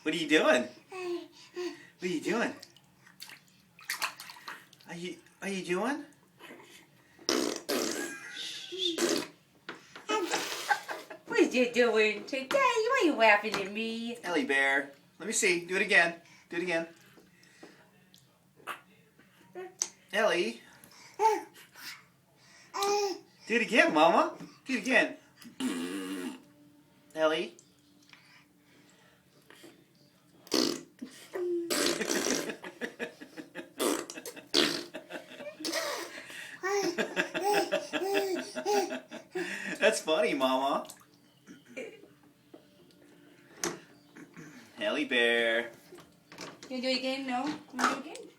What are you doing? What are you doing? Are you doing? What you doing? Say, Daddy, why are you laughing at me? Ellie Bear. Let me see. Do it again. Do it again. Ellie. Do it again, Mama. Do it again. Ellie. That's funny, Mama. Ellie Bear. You do it again? No? You want to do it again?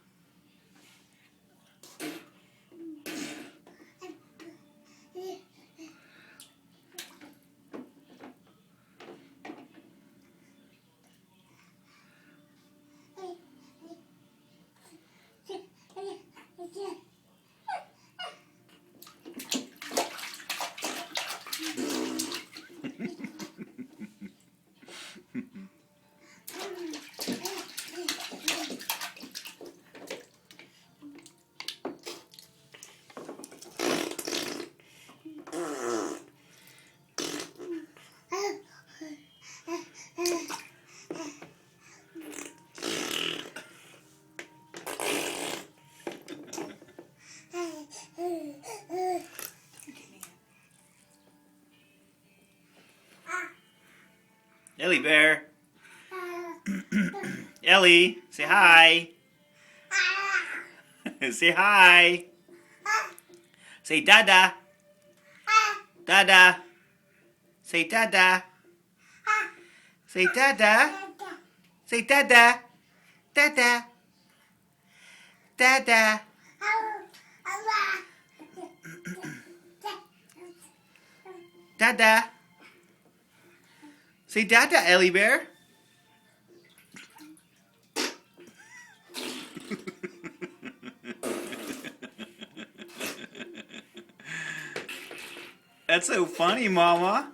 Ellie Bear. Ellie, say hi. Say hi. Say dada. Dada. Say dada. Say dada. Say dada. Dada. Dada. Dada. Say dada, Ellie Bear. That's so funny, Mama.